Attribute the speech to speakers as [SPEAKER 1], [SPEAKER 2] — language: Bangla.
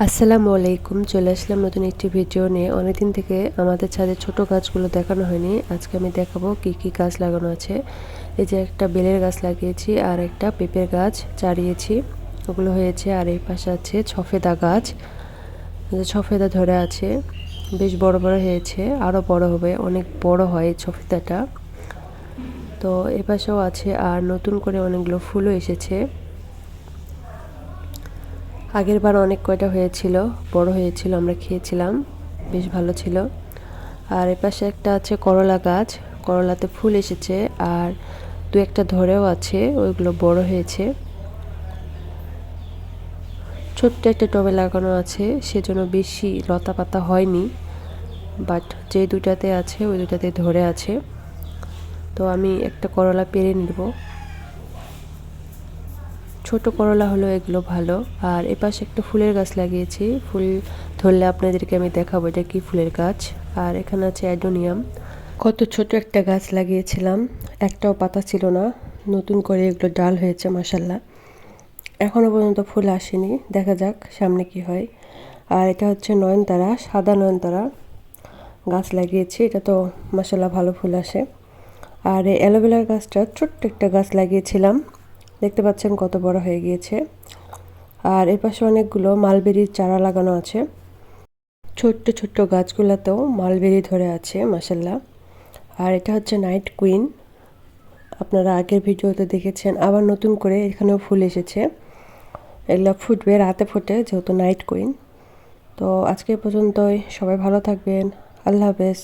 [SPEAKER 1] আসসালামু আলাইকুম। চলে আসলাম নতুন একটি ভিডিও নিয়ে। অনেকদিন থেকে আমাদের ছাদে ছোট গাছগুলো দেখানো হয়নি। আজকে আমি দেখাবো কি কি গাছ লাগানো আছে। এই যে একটা বেলের গাছ লাগিয়েছি আর একটা পেঁপের গাছ চারিয়েছি, ওগুলো হয়েছে। আর এই পাশে আছে ছফেদা গাছ, ছফেদা ধরে আছে, বেশ বড় বড় হয়েছে, আরও বড় হবে, অনেক বড় হয় এই ছফেদাটা। তো এ পাশেও আছে আর নতুন করে অনেকগুলো ফুলও এসেছে। আগের বার অনেক কয়টা হয়েছিল, বড় হয়েছিল, আমরা খেয়েছিলাম, বেশ ভালো ছিল। আর এপাশে একটা আছে করলা গাছ, করলাতে ফুল এসেছে আর দু একটা ধরেও আছে, ওইগুলো বড় হয়েছে। ছোট্ট একটা টবে লাগানো আছে, সেজন্য বেশি লতা পাতা হয়নি, বাট যে দুটাতে আছে ওই দুটাতে ধরে আছে। তো আমি একটা করলা পেরে নেব। ছোট করলা হলো এগুলো ভালো। আর এপাশে একটা ফুলের গাছ লাগিয়েছি, ফুল ধরলে আপনাদেরকে আমি দেখাবো এটা কি ফুলের গাছ। আর এখানে আছে অ্যাডোনিয়াম। কত ছোট একটা গাছ লাগিয়েছিলাম, একটাও পাতা ছিল না, নতুন করে এগুলো ডাল হয়েছে মাশাল্লাহ। এখনও পর্যন্ত ফুল আসেনি, দেখা যাক সামনে কি হয়। আর এটা হচ্ছে নয়নতারা, সাদা নয়নতারা গাছ লাগিয়েছি, এটা তো মাশাল্লাহ ভালো ফুল আসে। আর এই অ্যালোভেরার গাছটা ছোট্ট একটা গাছ লাগিয়েছিলাম, দেখতে পাচ্ছেন কত বড় হয়ে গিয়েছে। আর এর পাশে অনেকগুলো মালবেরির চারা লাগানো আছে, ছোট্ট ছোট্ট গাছগুলোতেও মালবেরি ধরে আছে মাশাল্লাহ। আর এটা হচ্ছে নাইট কুইন, আপনারা আগের ভিডিওতে দেখেছেন, আবার নতুন করে এখানেও ফুল এসেছে। এগুলো ফুটবে, রাতে ফোটে যেহেতু নাইট কুইন। তো আজকে পর্যন্তই, সবাই ভালো থাকবেন, আল্লাহ হাফেজ।